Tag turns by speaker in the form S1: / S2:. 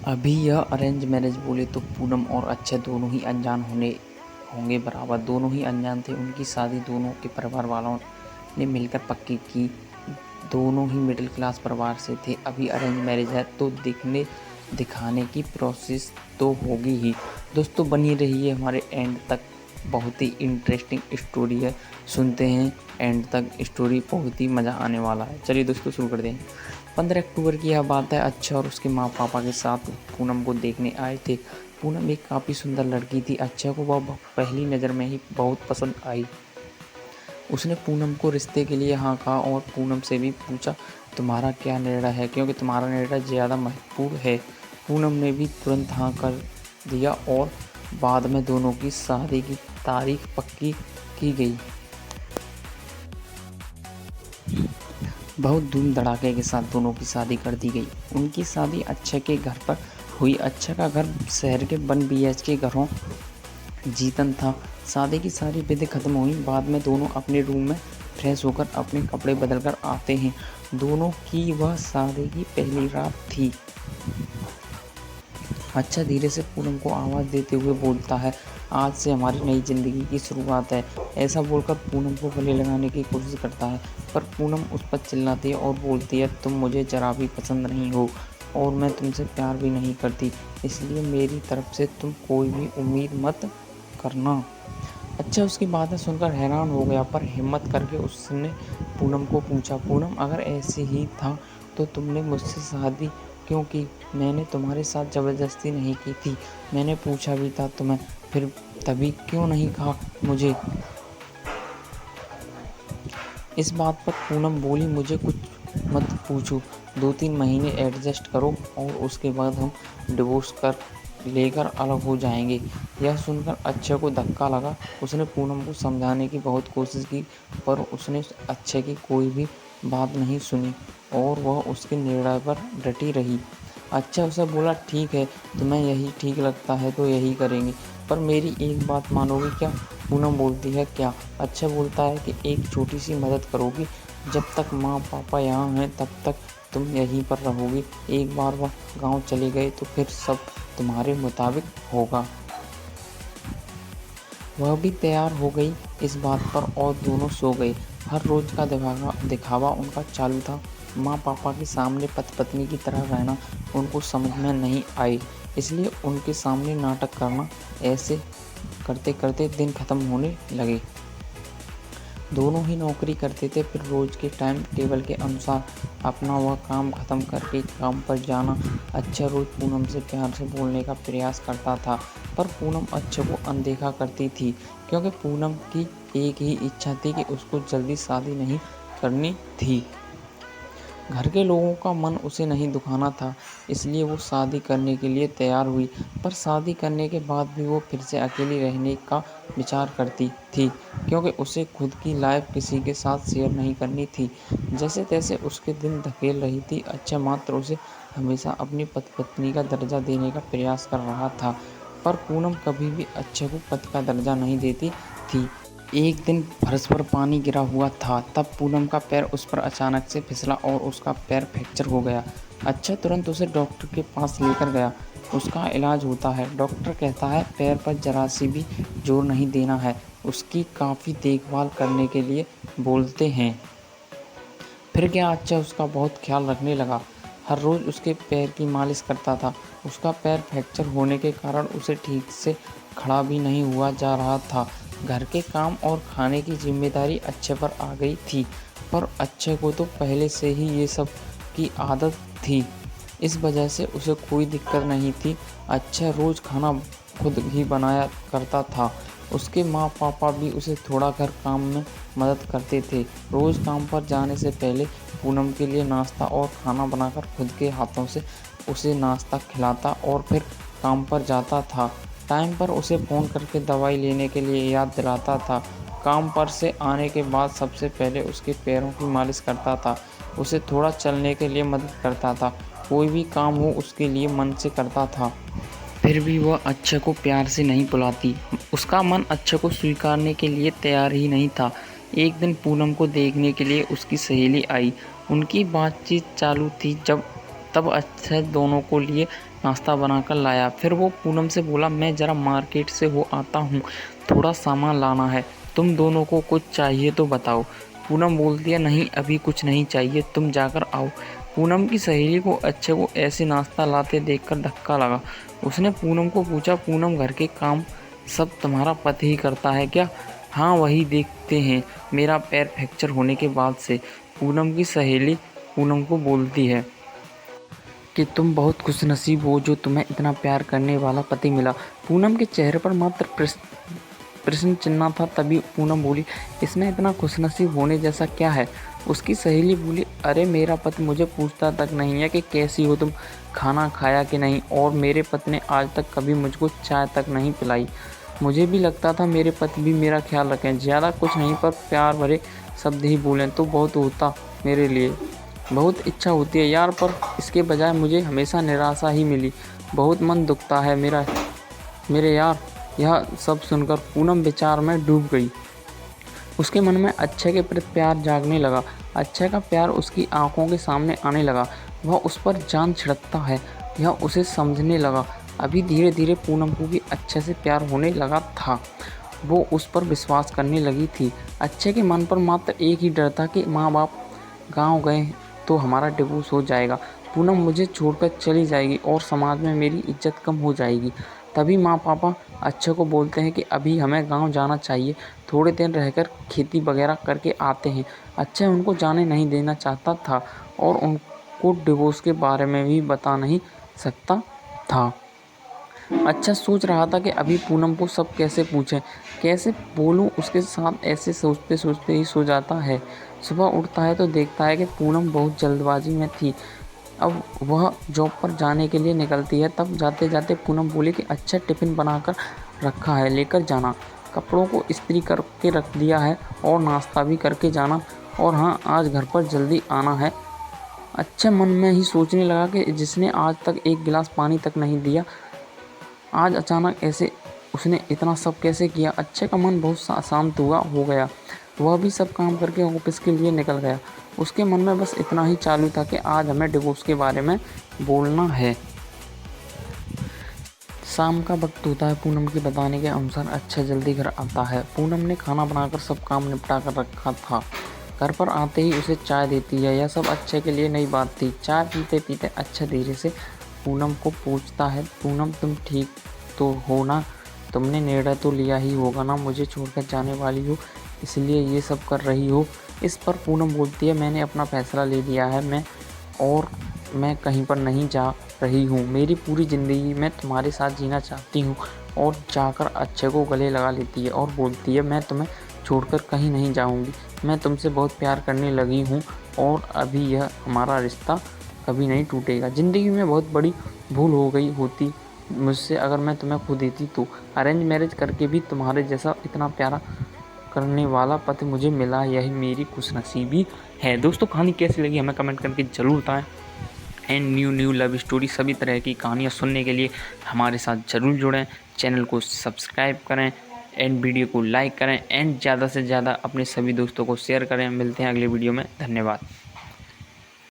S1: अभी यह arrange marriage बोले तो पूनम और अक्षय दोनों ही अनजान होंगे बराबर। दोनों ही अनजान थे। उनकी शादी दोनों के परिवार वालों ने मिलकर पक्की की। दोनों ही मिडिल क्लास परिवार से थे। अभी अरेंज मैरिज है तो दिखाने की प्रोसेस तो होगी ही। दोस्तों बनी रहिए हमारे एंड तक, बहुत ही इंटरेस्टिंग स्टोरी है। सुनते हैं एंड तक, स्टोरी बहुत ही मज़ा आने वाला है। चलिए दोस्तों शुरू कर दें। 15 अक्टूबर की यह बात है। अक्षय और उसके माँ पापा के साथ पूनम को देखने आए थे। पूनम एक काफ़ी सुंदर लड़की थी। अक्षय को वह पहली नज़र में ही बहुत पसंद आई। उसने पूनम को रिश्ते के लिए हाँ कहा और पूनम से भी पूछा तुम्हारा क्या निर्णय है, क्योंकि तुम्हारा निर्णय ज़्यादा महत्वपूर्ण है। पूनम ने भी तुरंत हाँ कर दिया और बाद में दोनों की शादी की तारीख पक्की की गई। बहुत धूम धड़ाके के साथ दोनों की शादी कर दी गई। उनकी शादी अक्षय के घर पर हुई। अक्षय का घर शहर के 1 BHK घरों जीतन था। शादी की सारी विधि खत्म हुई। बाद में दोनों अपने रूम में फ्रेश होकर अपने कपड़े बदल कर आते हैं। दोनों की वह शादी की पहली रात थी। अच्छा धीरे से पूनम को आवाज़ देते हुए बोलता है आज से हमारी नई ज़िंदगी की शुरुआत है। ऐसा बोलकर पूनम को गले लगाने की कोशिश करता है, पर पूनम उस पर चिल्लाती है और बोलती है तुम मुझे जरा भी पसंद नहीं हो और मैं तुमसे प्यार भी नहीं करती, इसलिए मेरी तरफ से तुम कोई भी उम्मीद मत करना। अच्छा उसकी बातें सुनकर हैरान हो गया, पर हिम्मत करके उसने पूनम को पूछा पूनम अगर ऐसे ही था तो तुमने मुझसे शादी क्यों की? मैंने तुम्हारे साथ ज़बरदस्ती नहीं की थी। मैंने पूछा भी था तुम्हें, फिर तभी क्यों नहीं कहा मुझे? इस बात पर पूनम बोली मुझे कुछ मत पूछो, 2-3 महीने एडजस्ट करो और उसके बाद हम डिवोर्स कर लेकर अलग हो जाएंगे। यह सुनकर अक्षय को धक्का लगा। उसने पूनम को समझाने की बहुत कोशिश की, पर उसने अक्षय की कोई भी बात नहीं सुनी और वह उसके निर्णय पर डटी रही। अक्षय उसे बोला ठीक है, तुम्हें यही ठीक लगता है तो यही करेंगे, पर मेरी एक बात मानोगी क्या? पूनम बोलती है क्या? अक्षय बोलता है कि एक छोटी सी मदद करोगी, जब तक माँ पापा यहाँ हैं तब तक तुम यहीं पर रहोगी। एक बार वह गांव चले गए तो फिर सब तुम्हारे मुताबिक होगा। वह भी तैयार हो गई इस बात पर और दोनों सो गए। हर रोज़ का दिखावा उनका चालू था। माँ पापा के सामने पति पत्नी की तरह रहना उनको समझ में नहीं आई, इसलिए उनके सामने नाटक करना। ऐसे करते करते दिन ख़त्म होने लगे। दोनों ही नौकरी करते थे, फिर रोज़ के टाइम टेबल के अनुसार अपना वह काम ख़त्म करके काम पर जाना। अक्षय रोज़ पूनम से प्यार से बोलने का प्रयास करता था, पर पूनम अक्षय को अनदेखा करती थी, क्योंकि पूनम की एक ही इच्छा थी कि उसको जल्दी शादी नहीं करनी थी। घर के लोगों का मन उसे नहीं दुखाना था, इसलिए वो शादी करने के लिए तैयार हुई। पर शादी करने के बाद भी वो फिर से अकेली रहने का विचार करती थी, क्योंकि उसे खुद की लाइफ किसी के साथ शेयर नहीं करनी थी। जैसे तैसे उसके दिन धकेल रही थी। अच्छा मात्र उसे हमेशा अपनी पति पत्नी का दर्जा देने का प्रयास कर रहा था, पर पूनम कभी भी अच्छे को पति का दर्जा नहीं देती थी। एक दिन फर्श पर पानी गिरा हुआ था, तब पूनम का पैर उस पर अचानक से फिसला और उसका पैर फ्रैक्चर हो गया। अच्छा तुरंत उसे डॉक्टर के पास लेकर गया। उसका इलाज होता है। डॉक्टर कहता है पैर पर जरा सी भी जोर नहीं देना है, उसकी काफ़ी देखभाल करने के लिए बोलते हैं। फिर क्या अच्छा उसका बहुत ख्याल रखने लगा। हर रोज़ उसके पैर की मालिश करता था। उसका पैर फ्रैक्चर होने के कारण उसे ठीक से खड़ा भी नहीं हुआ जा रहा था। घर के काम और खाने की जिम्मेदारी अक्षय पर आ गई थी, पर अक्षय को तो पहले से ही ये सब की आदत थी, इस वजह से उसे कोई दिक्कत नहीं थी। अक्षय रोज़ खाना खुद ही बनाया करता था। उसके माँ पापा भी उसे थोड़ा घर काम में मदद करते थे। रोज़ काम पर जाने से पहले पूनम के लिए नाश्ता और खाना बनाकर खुद के हाथों से उसे नाश्ता खिलाता और फिर काम पर जाता था। टाइम पर उसे फ़ोन करके दवाई लेने के लिए याद दिलाता था। काम पर से आने के बाद सबसे पहले उसके पैरों की मालिश करता था, उसे थोड़ा चलने के लिए मदद करता था। कोई भी काम हो उसके लिए मन से करता था। फिर भी वह अक्षय को प्यार से नहीं बुलाती। उसका मन अक्षय को स्वीकारने के लिए तैयार ही नहीं था। एक दिन पूनम को देखने के लिए उसकी सहेली आई। उनकी बातचीत चालू थी जब तब अक्षय दोनों को लिए नाश्ता बनाकर लाया। फिर वो पूनम से बोला, मैं ज़रा मार्केट से हो आता हूँ, थोड़ा सामान लाना है, तुम दोनों को कुछ चाहिए तो बताओ। पूनम बोलती है, नहीं अभी कुछ नहीं चाहिए, तुम जाकर आओ। पूनम की सहेली को अक्षय को ऐसे नाश्ता लाते देखकर धक्का लगा। उसने पूनम को पूछा, पूनम घर के काम सब तुम्हारा पति ही करता है क्या? हाँ वही देखते हैं, मेरा पैर फ्रैक्चर होने के बाद से। पूनम की सहेली पूनम को बोलती है कि तुम बहुत खुशनसीब हो जो तुम्हें इतना प्यार करने वाला पति मिला। पूनम के चेहरे पर मात्र प्रश्न चिन्ह था। तभी पूनम बोली, इसमें इतना खुशनसीब होने जैसा क्या है? उसकी सहेली बोली, अरे मेरा पति मुझे पूछता तक नहीं है कि कैसी हो तुम, खाना खाया कि नहीं, और मेरे पति ने आज तक कभी मुझको चाय तक नहीं पिलाई। मुझे भी लगता था मेरे पति भी मेरा ख्याल रखें, ज़्यादा कुछ नहीं पर प्यार भरे शब्द ही बोलें तो बहुत होता मेरे लिए। बहुत इच्छा होती है यार, पर इसके बजाय मुझे हमेशा निराशा ही मिली। बहुत मन दुखता है मेरे यार। यह सब सुनकर पूनम विचार में डूब गई। उसके मन में अक्षय के प्रति प्यार जागने लगा। अक्षय का प्यार उसकी आंखों के सामने आने लगा। वह उस पर जान छिड़कता है, यह उसे समझने लगा। अभी धीरे धीरे पूनम को भी अक्षय से प्यार होने लगा था। वो उस पर विश्वास करने लगी थी। अक्षय के मन पर मात्र एक ही डर था कि माँ बाप गाँव गए तो हमारा डिवोर्स हो जाएगा, पूनम मुझे छोड़कर चली जाएगी और समाज में मेरी इज्जत कम हो जाएगी। तभी माँ पापा अक्षय को बोलते हैं कि अभी हमें गांव जाना चाहिए, थोड़े दिन रहकर खेती वगैरह करके आते हैं। अक्षय उनको जाने नहीं देना चाहता था और उनको डिवोर्स के बारे में भी बता नहीं सकता था। अच्छा सोच रहा था कि अभी पूनम को सब कैसे पूछें, कैसे बोलूं उसके साथ। ऐसे सोचते सोचते ही सो जाता है। सुबह उठता है तो देखता है कि पूनम बहुत जल्दबाजी में थी। अब वह जॉब पर जाने के लिए निकलती है। तब जाते जाते पूनम बोली कि अच्छा टिफ़िन बनाकर रखा है, लेकर जाना, कपड़ों को इस्त्री करके रख दिया है और नाश्ता भी करके जाना, और हाँ आज घर पर जल्दी आना है। अच्छा मन में ही सोचने लगा कि जिसने आज तक एक गिलास पानी तक नहीं दिया, आज अचानक ऐसे उसने इतना सब कैसे किया। अक्षय का मन बहुत शांत हो गया। वह भी सब काम करके ऑफिस के लिए निकल गया। उसके मन में बस इतना ही चालू था कि आज हमें डिवोर्स के बारे में बोलना है। शाम का वक्त होता है। पूनम के बताने के अनुसार अक्षय जल्दी घर आता है। पूनम ने खाना बनाकर सब काम निपटा कर रखा था। घर पर आते ही उसे चाय देती है। यह सब अक्षय के लिए नई बात थी। चाय पीते पीते अक्षय धीरे से पूनम को पूछता है, पूनम तुम ठीक तो हो ना? तुमने निर्णय तो लिया ही होगा ना, मुझे छोड़कर जाने वाली हो इसलिए ये सब कर रही हो? इस पर पूनम बोलती है, मैंने अपना फैसला ले लिया है, मैं कहीं पर नहीं जा रही हूँ। मेरी पूरी ज़िंदगी मैं तुम्हारे साथ जीना चाहती हूँ। और जाकर अक्षय को गले लगा लेती है और बोलती है, मैं तुम्हें छोड़कर कहीं नहीं जाऊँगी। मैं तुमसे बहुत प्यार करने लगी हूँ और अभी यह हमारा रिश्ता कभी नहीं टूटेगा। ज़िंदगी में बहुत बड़ी भूल हो गई होती मुझसे अगर मैं तुम्हें खो देती तो। अरेंज मैरिज करके भी तुम्हारे जैसा इतना प्यारा करने वाला पति मुझे मिला, यही मेरी खुशनसीबी है। दोस्तों कहानी कैसी लगी हमें कमेंट करके ज़रूर बताएं। एंड न्यू लव स्टोरी सभी तरह की कहानियाँ सुनने के लिए हमारे साथ ज़रूर जुड़ें। चैनल को सब्सक्राइब करें एंड वीडियो को लाइक करें एंड ज़्यादा से ज़्यादा अपने सभी दोस्तों को शेयर करें। मिलते हैं अगले वीडियो में। धन्यवाद।